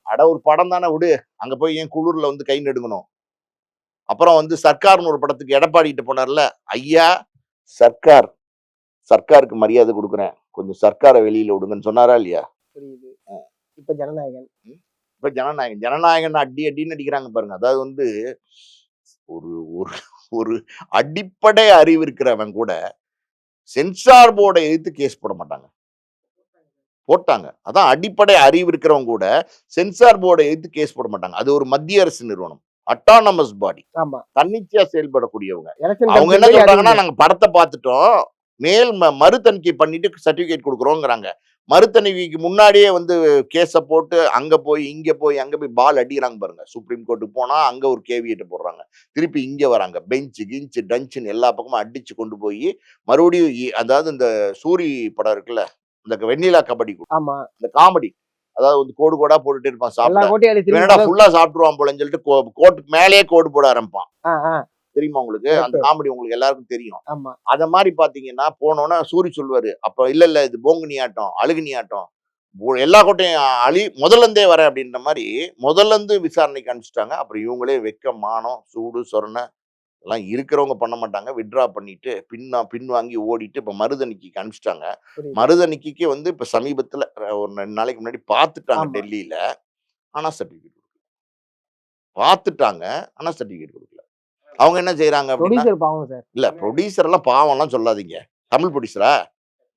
S1: அட ஒரு படம் தானே விடு. அங்க போய் ஏன் குளூர்ல வந்து கை நடுங்கணும்? அப்புறம் வந்து சர்க்கார்ன்னு ஒரு படத்துக்கு எடப்பாடி கிட்ட போனார்ல. ஐயா சர்க்கார், சர்க்காருக்கு மரியாதை குடுக்குறேன். கொஞ்சம் சர்க்கார வெளியில விடுங்கன்னு சொன்னாரா இல்லையா?
S2: புரியுது. இப்ப ஜனநாயகன்.
S1: இப்ப ஜனநாயகன் அடி அடின்னு அடிக்கிறாங்க பாருங்க. அதாவது வந்து ஒரு ஒரு ஒரு அடிப்படை அறிவு இருக்கிறவன் கூட சென்சார் போர்டை எதிர்த்து கேஸ் போட மாட்டாங்க. போட்டாங்க. அதான் அடிப்படை அறிவு இருக்கிறவங்க கூட சென்சார் போர்டை எதிர்த்து கேஸ் போட மாட்டாங்க. அது ஒரு மத்திய அரசு நிறுவனம். அட்டானமஸ் பாடி.
S2: ஆமா.
S1: தன்னிச்சையா செயல்படக்கூடியவங்க.
S2: எலக்ஷன்
S1: அவங்க என்ன
S2: கமிஷன்
S1: சொல்றாங்கன்னா, நாங்க படத்த பார்த்துட்டோம். மறு தணிக்கை பண்ணிட்டு சர்டிபிகேட் குடுக்குறோம்ங்கறாங்க. மறு தணிக்கைக்கு முன்னாடியே வந்து கேஸ போட்டு அங்க போய், இங்க போய், அங்க போய் பால் அடிக்கிறாங்க பாருங்க. சுப்ரீம் கோர்ட்டுக்கு போனா அங்க ஒரு கேவியேட் போடுறாங்க. திருப்பி இங்க வராங்க. பெஞ்ச், கிஞ்ச், டஞ்ச்ன்னு எல்லா பக்கமும் அடிச்சு கொண்டு போய் மறுபடியும் அதாவது இந்த சூரி படம் இருக்குல்ல, இந்த வெண்ணிலா கபடி
S2: ஆமா.
S1: இந்த காமெடி. அதாவது வந்து கோடு கோடா போட்டுட்டே இருப்பான்
S2: எல்லா
S1: சாப்பிட.
S2: கோட்டையாளி
S1: இவன் என்னடா
S2: திரும்பி
S1: ஃபுல்லா சாப்பிட்டுருவான் போலன்னு சொல்லிட்டு கோட்டுக்கு மேலேயே கோடு போட ஆரம்பிப்பான்.
S2: ஆ, ஆ.
S1: தெரியுமா உங்களுக்கு? அந்த
S2: கரெக்ட்.
S1: காமெடி உங்களுக்கு எல்லாருக்கும் தெரியும்.
S2: ஆமா.
S1: அத மாரி பார்த்தீங்கன்னா, போனோனே சூரி சொல்லுவாரு. அப்ப இல்ல இது போங்கினி ஆட்டம், அழுகுனி ஆட்டம். எல்லா கோட்டையும் முதல்ல இருந்தே வரேன் அப்படின்ற மாரி, முதல்ல இருந்து விசாரணைக்கு அனுப்பிச்சுட்டாங்க. அப்புறம் இவங்களே வெட்கம், மானம், சூடு, சொரணை எல்லாம் இருக்கிறவங்க பண்ண மாட்டாங்க. வித்ட்ரா பண்ணிட்டு, பின்வாங்கி ஓடிட்டு இப்ப மறுதணிக்கைக்கு அனுப்பிச்சுட்டாங்க.
S2: புரியுது.
S1: மறுதணிக்கைக்கு வந்து இப்ப சமீபத்துல ஒரு 2 நாளைக்கு முன்னாடி பார்த்துட்டாங்க
S2: ஆமா.
S1: டெல்லியில. ஆனா சர்டிபிகேட் குடுக்கல. பார்த்துட்டாங்க. ஆனா சர்டிபிகேட் குடுக்கல. அவங்க என்ன செய்றாங்க அப்படின்னா,
S2: புரொடியூசர் பாவம் சார்.
S1: இல்ல புரொடியூசர் எல்லாம் பாவம்லாம் சொல்லாதீங்க. தமிழ் புரொடியூசரா?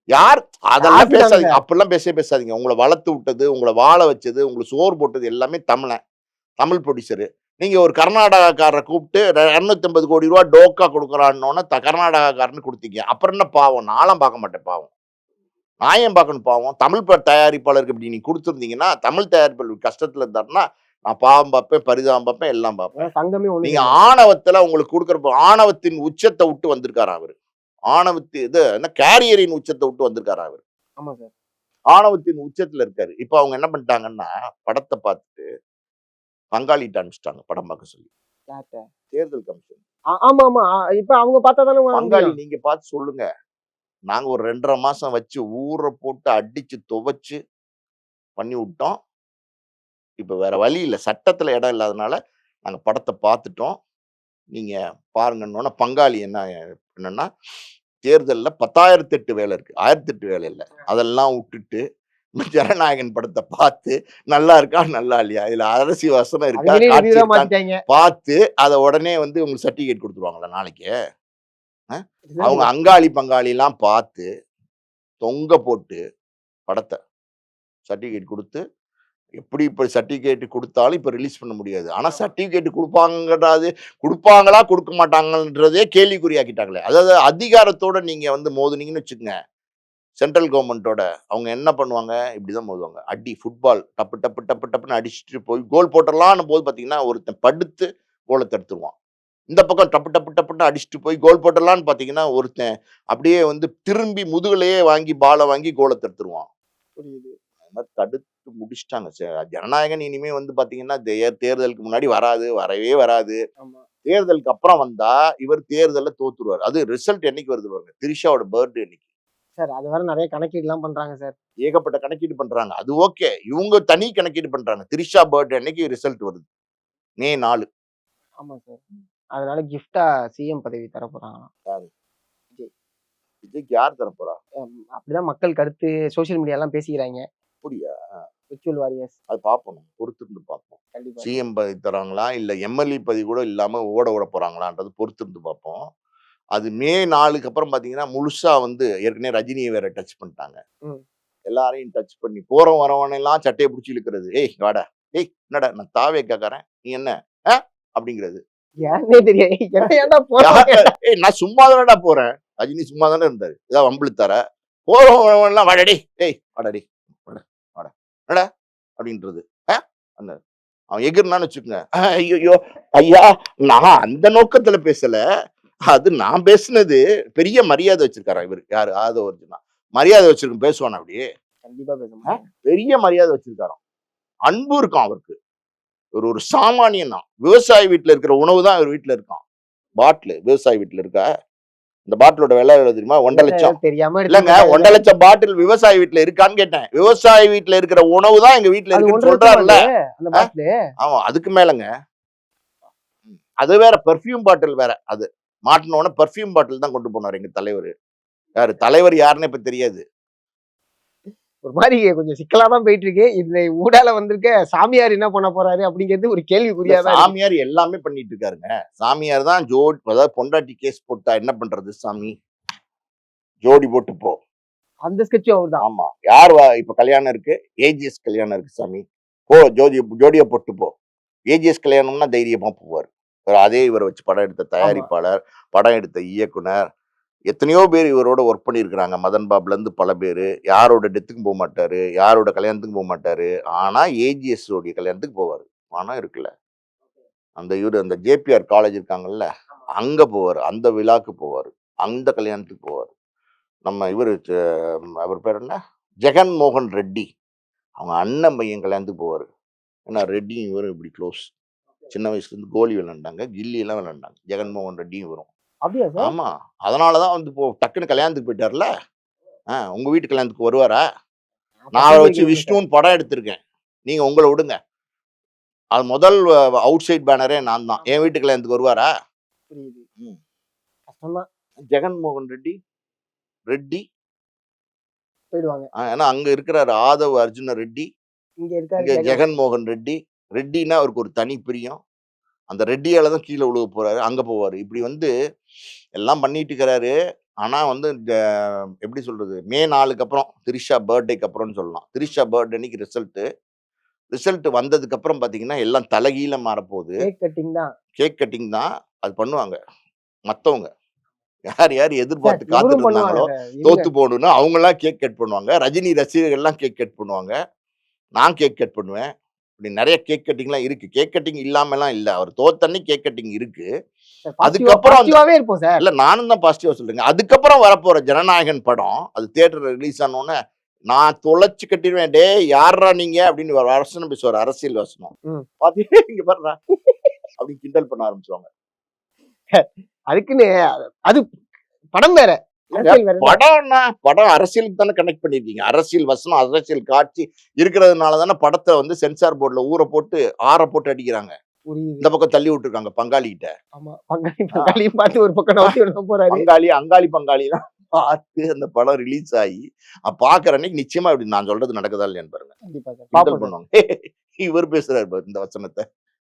S1: யார்? அதெல்லாம்
S2: காசு தாங்க
S1: பேசாதீங்க.
S2: சார்.
S1: அப்படிலாம் பேசாதீங்க. உங்கள வளர்த்து விட்டது, உங்கள வாழ வச்சது, உங்களுக்கு சோறு போட்டது எல்லாமே தமிழன். தமிழ் புரொடியூசரு. நீங்க ஒரு கர்நாடகாக்காரர கூப்பிட்டு ரூ. 250 கோடி டோக்கா குடுக்குறான்னோன கர்நாடகாக்காரனுக்கு குடுத்தீங்க. அப்புறம் என்ன பாவம்? நான்லாம் பார்க்க மாட்டேன் பாவம். நான் ஏன் பார்க்கணும் பாவம்? தமிழ் தயாரிப்பாளருக்கு இப்படி நீங்க குடுத்துருந்தீங்கன்னா, தமிழ் தயாரிப்பாளர் கஷ்டத்துல இருந்தாருன்னா, நான் பாவம் பார்ப்பேன், பரிதாபம் பார்ப்பேன், எல்லாம் பார்ப்பேன்.
S2: அதான் சங்கமே ஒண்ணு
S1: நீங்க
S2: சேர்ந்தது.
S1: ஆணவத்துல உங்களுக்கு குடுக்குறப்ப ஆணவத்தின் உச்சத்த விட்டு வந்திருக்காராம் அவரு. இது என்ன கேரியரின் உச்சத்த விட்டு வந்திருக்காராம் அவரு.
S2: ஆமா சார்.
S1: ஆணவத்தின் உச்சத்துல இருக்காரு. இப்ப அவங்க என்ன பண்ணிட்டாங்கன்னா, படத்த பார்த்துட்டு பங்காளிட்ட அனுப்பிச்சுட்டாங்க படம் பார்க்க சொல்லி.
S2: யார்ட்ட?
S1: தேர்தல் கமிஷன்.
S2: ஆமாமா. இப்ப அவங்க பார்த்தா தானே வாங்க
S1: பங்காளி
S2: முடியும்.
S1: நீங்க பார்த்து சொல்லுங்க. நாங்க ஒரு 2 1/2 மாசம் வச்சு ஊற போட்டு அடிச்சு துவைச்சு பண்ணி விட்டோம். இப்ப வேற வழி இல்ல. சட்டத்துல இடம் இல்லாதனால நாங்க படத்த பார்த்துட்டோம். நீங்க பாருங்கன்னோன பங்காளி என்னன்னா, தேர்தல்ல 10,008 வேலை இருக்கு. 1008 வேலை இல்ல. அதெல்லாம் விட்டுட்டு ஜனநாயகன் படத்தை பார்த்து நல்லா இருக்கா நல்லா இல்லையா, இதுல அரசியல் வசனம் இருக்கா,
S2: அவங்களே
S1: காட்சி
S2: ரிவ்யூ
S1: இருக்கான்னு
S2: மாத்திட்டாங்க.
S1: பார்த்து அதை உடனே வந்து உங்களுக்கு சர்டிபிகேட் கொடுத்துருவாங்களா நாளைக்கு? அஹ்?
S2: இதுதான்
S1: அவங்க
S2: நீங்க
S1: அங்காளி பங்காளி எல்லாம் பார்த்து தொங்க போட்டு படத்தை சர்டிபிகேட் கொடுத்து, எப்படி இப்ப சர்டிபிகேட் கொடுத்தாலும் இப்ப ரிலீஸ் பண்ண முடியாது. ஆனா சர்டிபிகேட் கொடுப்பாங்களா கொடுக்க மாட்டாங்கன்றதே கேள்விக்குறியாக்கிட்டாங்களே. அதாவது அதிகாரத்தோட நீங்க வந்து மோதுனீங்கன்னு வச்சுக்கோங்க, சென்ட்ரல் கவர்மெண்ட்டோட அவங்க என்ன பண்ணுவாங்க, இப்படிதான் மோதுவாங்க. அடி ஃபுட்பால் டப்பு டப்பு டப்பு டப்புன்னு அடிச்சுட்டு போய் கோல் போட்டுடலான்னு போது பார்த்தீங்கன்னா, ஒருத்தன் படுத்து கோலை தடுத்துருவான். இந்த பக்கம் டப்பு டப்பு டப்புன்னு அடிச்சுட்டு போய் கோல் போட்டுடலான்னு பார்த்தீங்கன்னா, ஒருத்தன் அப்படியே வந்து திரும்பி முதுகுலயே வாங்கி பாலை வாங்கி கோலை தடுத்துருவான்.
S2: புரியுது.
S1: அது மாதிரி தடுத்து முடிச்சுட்டாங்க. ஜனநாயகன் இனிமே வந்து பார்த்தீங்கன்னா, தேர்தலுக்கு முன்னாடி வராது, வரவே வராது.
S2: ஆமா.
S1: தேர்தலுக்கு அப்புறம் வந்தா, இவர் தேர்தல்ல தோத்துருவாரு. அது ரிசல்ட் என்னைக்கு வருது பாருங்க. திரிஷாவோட பர்த்டே அன்னைக்கு.
S2: சார் அது வேற நெறைய கணக்கீடுலாம் பண்றாங்க சார்.
S1: ஏகப்பட்ட கணக்கீடு பண்றாங்க. அது ஓகே. இவங்க தனி கணக்கீடு பண்றாங்க. திரிஷா பர்த்டே அன்னைக்கு ரிசல்ட் வருது. மே 4.
S2: ஆமா சார். அதனால கிஃப்ட்டா சிஎம் பதவி தரப்போறாங்களாம்.
S1: யாரு?
S2: விஜய்.
S1: விஜய்க்கு யார் தரப்போறா?
S2: அப்படிதான் மக்கள் கருத்து சோசியல் மீடியாலாம் பேசிக்கிறாங்க.
S1: அப்படியா?
S2: Virtual warriors.
S1: அது பார்ப்போம். பொறுத்திருந்து பார்ப்போம்.
S2: கண்டிப்பா.
S1: சிஎம் பதவி தராங்களா? இல்ல எம்எல்ஏ பதவி கூட இல்லாம ஓட போறாங்களான்றது பொறுத்திருந்து பார்ப்போம். அது மே 4க்கு அப்புறம் பார்த்தீங்கன்னா, முழுசா வந்து ஏற்கனவே ரஜினிய வேற டச் பண்ணிட்டாங்க.
S2: ம்.
S1: எல்லாரையும் டச் பண்ணி போறவன் வரவனெல்லாம் சட்டைய புடிச்சு இழுக்கிறது. "ஏய் வாடா. ஏய் என்னடா நான் தாவேக்காக்காரன். நீ என்ன? ஆ?" அப்படிங்கிறது.
S2: யாருன்னே தெரியாது. ஏன்டா போறாங்க?
S1: "ஏய் நான் சும்மா தானடா போறேன்." ரஜினி சும்மா தானே இருந்தாரு. ஏதாவது வம்பிழுத்தாரா? போறவன் வரவன்லாம் "வாடா டேய். ஏய் வாடா டேய். வாடா வாடா. என்னடா?" அப்படின்றது. அந்த அவன் எகிறுனான்னு வச்சுக்கோங்க. ஐயையோ! ஐயா நான் அந்த நோக்கத்துல பேசல. அது நான் பேசுனது பெரிய மரியாதை வச்சிருக்காராம் இவரு. யாரு? ஆதவ அர்ஜுனா. மரியாதை வச்சிருக்கும் பேசுவானா அப்படி?
S2: கண்டிப்பா பேச மாட்டாங்க.
S1: பெரிய மரியாதை வச்சிருக்காராம். அன்பு இருக்காம் அவருக்கு. ஒரு ஒரு சாமானியன் தான். விவசாயி வீட்ல இருக்கிற உணவு தான் இவர் வீட்ல இருக்காம். பாட்டிலு விவசாயி வீட்ல இருக்கா? இந்த பாட்டிலோட விலை எவ்வளவு தெரியுமா? 1,50,000.
S2: தெரியாம
S1: இல்லங்க
S2: எடுத்துக்கிட்டாங்க.
S1: 1,50,000 பாட்டில் விவசாயி வீட்ல இருக்கான்னு கேட்டேன். விவசாயி வீட்ல இருக்கிற உணவு தான் எங்க வீட்ல
S2: அது
S1: இருக்குன்னு
S2: 1,50,000
S1: சொல்றாருல்ல.
S2: அந்த பாட்டிலு.
S1: ஆமா அதுக்கு மேலங்க. அது வேற பெர்ஃப்யூம் பாட்டில் வேற. அது மாட்டுன உடனே பெர்ஃப்யூம் பாட்டில் தான் கொண்டு போனாரு எங்க தலைவரு. யாரு? தலைவர் யாருன்னு இப்ப தெரியாது.
S2: ஒரு மாரி கொஞ்சம் சிக்கலா தான் போயிட்டு இருக்கு. இந்த ஊடால வந்திருக்க சாமியார் என்ன பண்ண போறாரு அப்படிங்கிறது ஒரு
S1: இல்ல
S2: கேள்விக்குறியா தான் இருக்கு.
S1: சாமியார் எல்லாமே பண்ணிட்டு இருக்காருங்க. சாமியார் தான் அதாவது பொண்டாட்டி கேஸ் போட்டா என்ன பண்றது சாமி? ஜோடி போட்டு போ.
S2: அந்த ஸ்கெட்சும் அவர்தான்.
S1: ஆமா. யார் இப்ப கல்யாணம் இருக்கு? ஏஜிஎஸ் கல்யாணம் இருக்கு சாமி. போ ஜோடிய போட்டு போ. ஏஜிஎஸ் கல்யாணம்னா தைரியமா போவாரு. அதே இவரை வச்சு படம் எடுத்த
S2: ஆமா.
S1: தயாரிப்பாளர், படம் எடுத்த இயக்குனர், எத்தனையோ பேர் இவரோட ஒர்க் பண்ணியிருக்கிறாங்க. மதன் பாபுல இருந்து பல பேரு. யாரோட டெத்துக்கும் போ மாட்டாரு. யாரோட கல்யாணத்துக்கும் போ மாட்டாரு. ஆனா ஏஜிஎஸ் உடைய கல்யாணத்துக்கு போவாரு. பணம் இருக்குல்ல. அந்த ஜேபிஆர் காலேஜ் இருக்காங்கல்ல, அங்க போவாரு. அந்த விழாக்கு போவாரு. அந்த கல்யாணத்துக்கு போவாரு. நம்ம இவரு அவர் பேர் என்ன? ஜெகன்மோகன் ரெட்டி. அவங்க அண்ணன் பையன் கல்யாணத்துக்கு போவாரு. ஏன்னா ரெட்டியும் இவரும் இப்படி க்ளோஸ். சின்ன வயசுல இருந்து கோலி விளையாண்டாங்க. கில்லி எல்லாம் விளையாண்டாங்க. ஜெகன்மோகன் ரெட்டியும் இவரும்.
S2: அப்படியா சார்?
S1: ஆமா. அதனாலதான் வந்து டக்குன்னு கல்யாணத்துக்கு போயிட்டார்ல. உங்க வீட்டு கல்யாணத்துக்கு வருவாரா? நான் அவரை வச்சு
S2: பசங்க
S1: விஷ்ணுன்னு படம் எடுத்திருக்கேன். நீங்க உங்கள விடுங்க. அது முதல் அவுட் சைட் பேனரே நான் தான். என் வீட்டு கல்யாணத்துக்கு வருவாரா?
S2: புரியுது.
S1: ம்.
S2: கஷ்டம்தான்.
S1: ஜெகன்மோகன் ரெட்டி
S2: போயிடுவாங்க.
S1: ஏன்னா அங்க இருக்கிறாரு ஆதவ் அர்ஜுன ரெட்டி.
S2: இங்க இருக்காரு
S1: இங்க
S2: ஜெகன்.
S1: ஜெகன்மோகன் ரெட்டி. ரெட்டின்னா அவருக்கு ஒரு தனி பிரியம். அந்த ரெட்டியால தான் கீழே விழுக போறாரு. அங்க போவாரு. இப்படி வந்து எல்லாம் பண்ணிட்டு இருக்கிறாரு. ஆனா வந்து எப்படி சொல்றது? மே 4க்கு அப்புறம் திரிஷா பர்த்டேக்கு அப்புறம்னு சொல்லலாம். திரிஷா பர்த்டே அன்னைக்கு ரிசல்ட் வந்ததுக்கு அப்புறம் பாத்தீங்கன்னா எல்லாம் தலைகீழ மாறப்போகுது.
S2: கேக் கட்டிங் தான்.
S1: கேக் கட்டிங் தான். அது பண்ணுவாங்க. மத்தவங்க யார் யார்
S2: சார்
S1: எதிர்பார்த்து
S2: இவரும்
S1: காத்துட்டு
S2: பண்ணுவாங்க
S1: இருந்தாங்களோ
S2: சார். இருங்க.
S1: தோத்து போகணும்னு அவங்கெல்லாம் கேக் கட் பண்ணுவாங்க. ரஜினி ரசிகர்கள்லாம் கேக் கட் பண்ணுவாங்க. நான் கேக் கட் பண்ணுவேன். இப்படி நிறைய கேக் கட்டிங்லாம் இருக்கு. கேக் கட்டிங் இல்லாமலாம் இல்ல. அவர் தோத்தன்னி கேக் கட்டிங் இருக்கு.
S2: சார் பாசிட்டிவா
S1: அதுக்கப்புறம்
S2: பாசிட்டிவாவே இருப்போம் சார்.
S1: இல்ல நானும் தான் பாசிட்டிவா சொல்றேங்க. அதுக்கப்புறம் வரப்போற ஜனநாயகன் படம் அது தியேட்டர்ல ரிலீஸ் ஆனோடனே நான் தொலைச்சு கட்டிடுவேன். டேய் யார்ரா நீங்க அப்படின்னு ஒரு வசனம் பேசுவார். அரசியல் வசனம்.
S2: ம்.
S1: பாத்தீங்கன்னா இங்க பாருடா அப்படின்னு கிண்டல் பண்ண ஆரம்பிச்சுவாங்க.
S2: அதுக்குன்னு அது படம் வேற. அரசியல் வேற.
S1: படம் அரசியலுக்கு தானே கனெக்ட் பண்ணிருக்கீங்க. அரசியல் வசனம், அரசியல் காட்சி இருக்கிறதுனால தானே படத்தை வந்து சென்சார் போர்டுல ஊற போட்டு போட்டு அடிக்கிறாங்க.
S2: புரியுது.
S1: இந்த பக்கம் தள்ளி விட்டுருக்காங்க பங்காளி கிட்ட.
S2: ஆமா. பங்காளியும் பார்த்து ஒரு பக்கம் நவுத்தி விட போறாரு.
S1: அங்காளி பங்காளிலாம் பார்த்து அந்த படம் ரிலீஸ் ஆகி பார்க்குற அன்னைக்கு நிச்சயமா இப்படி நான் சொல்றது நடக்குதா இல்லையான்னு பாருங்க.
S2: கண்டிப்பா சார்.
S1: கிண்டல்
S2: பாப்போம் சார்.
S1: பண்ணுவாங்க. இவர் பேசுறாரு பாரு இந்த வசனத்தை.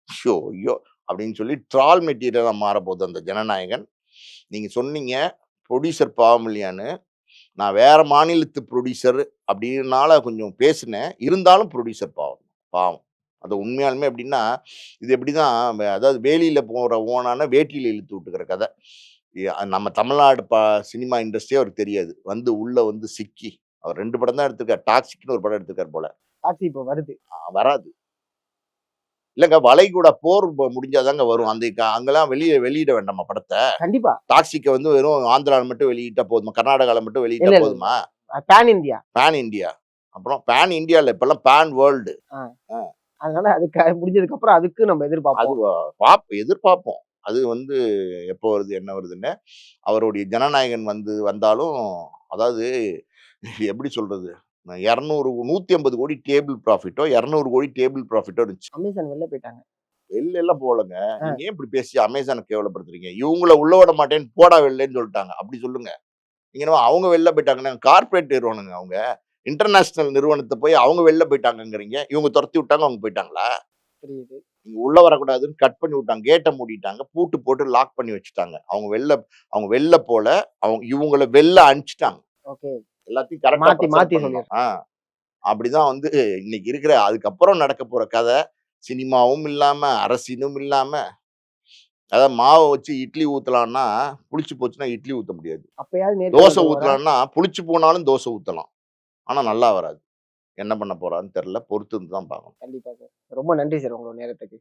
S1: ஷோ ஐயோ! அப்படின்னு சொல்லி ட்ரால் மெட்டீரியலா மாறப்போகுது அந்த ஜனநாயகன். நீங்க சொன்னீங்க புரொடியூசர் பாவம் இல்லையான்னு. நான் வேற மாநிலத்து புரொடியூசர் அப்படின்னால கொஞ்சம் பேசினேன். இருந்தாலும் புரொடியூசர் பாவம். பாவம். அது உண்மையாலுமே எப்படின்னா, இது எப்படிதான் அதாவது வேலியில போற ஓணான வேட்டியில இழுத்து விட்டுக்கிற கதை. நம்ம தமிழ்நாடு சினிமா இண்டஸ்ட்ரியே அவருக்கு தெரியாது. வந்து உள்ள வந்து சிக்கி அவர் 2 படம் தான் எடுத்திருக்காரு. டாக்ஸிக்ன்னு ஒரு படம் எடுத்திருக்காரு போல.
S2: டாக்ஸி இப்போ வருது.
S1: வராது. இல்லங்க வளைகுடா போர் முடிஞ்சாதாங்க வரும். அந்த அங்கெல்லாம் வெளியிட வேண்டாமா படத்த?
S2: கண்டிப்பா.
S1: டாக்ஸிக்க வந்து வெறும் ஆந்திரால மட்டும் வெளியிட்டா போதுமா? கர்நாடகால மட்டும்
S2: இல்ல,
S1: வெளியிட்டா
S2: இல்ல, இல்ல.
S1: போதுமா?
S2: Pan India.
S1: Pan India. அப்புறம் பேன் இண்டியா இல்ல. இப்பல்லாம் பேன் வேர்ல்டு.
S2: ஆ. அதனால அதுக்கு முடிஞ்சதுக்கு அப்புறம் அதுக்கு நம்ம
S1: அது
S2: எதிர்பார்ப்போம்.
S1: எதிர்பார்ப்போம். அது வந்து எப்போ வருது, என்ன வருதுன்னு. அவருடைய ஜனநாயகன் வந்தாலும் அதாவது எப்படி சொல்றது? 200 150 கோடி டேபிள் ப்ராஃபிட்டோ, 200 கோடி டேபிள் ப்ராஃபிட்டோ இருந்துச்சு.
S2: அமேசான் வெளில போயிட்டாங்க.
S1: வெளில எல்லாம் போலங்க.
S2: ஆ.
S1: நீங்க ஏன் இப்படி பேசி அமேசான கேவலப்படுத்துறீங்க? இவங்கள உள்ள விட மாட்டேன்னு போடா வெளிலன்னு சொல்லிட்டாங்க. அப்படி சொல்லுங்க. நீங்க என்னமோ அவங்க வெளில போயிட்டாங்கன்னா, கார்ப்பரேட் நிறுவனங்க அவங்க. இன்டர்நேஷனல் நிறுவனத்த போய் அவங்க வெளில போயிட்டாங்கங்கிறீங்க. இவங்க தொரத்தி விட்டாங்க, அவங்க போயிட்டாங்களா?
S2: புரியுது.
S1: நீங்க உள்ள வரக்கூடாதுன்னு கட் பண்ணி விட்டாங்க. கேட்ட மூடிட்டாங்க. பூட்டு போட்டு லாக் பண்ணி வச்சுட்டாங்க. அவங்க வெளில போல. இவங்கள வெளில அனுப்பிச்சுட்டாங்க.
S2: ஓகே.
S1: எல்லாத்தையும் கரெக்ட்டா
S2: மாத்தி
S1: பிரசன்ட்
S2: மாத்தி
S1: பண்ணணும்.
S2: சொல்லிடுறேன்.
S1: அப்படிதான் வந்து இன்னைக்கு இருக்கிற அதுக்கப்புறம் நடக்க போற கதை. சினிமாவும் இல்லாம, அரசியலும் இல்லாம, அதாவது மாவ வச்சு இட்லி ஊத்தலான்னா, புளிச்சு போச்சுன்னா இட்லி ஊத்த முடியாது.
S2: அப்பயாவது
S1: தோசை
S2: நேர்காணல் வருவாரா?
S1: ஊத்தலான்னா, புளிச்சு போனாலும் தோசை ஊத்தலாம். ஆனா நல்லா வராது. என்ன பண்ண போறான்னு தெரியல. பொறுத்து இருந்து தான் பார்க்கணும்.
S2: கண்டிப்பா சார். ரொம்ப நன்றி சார் உங்களோட நேரத்துக்கு.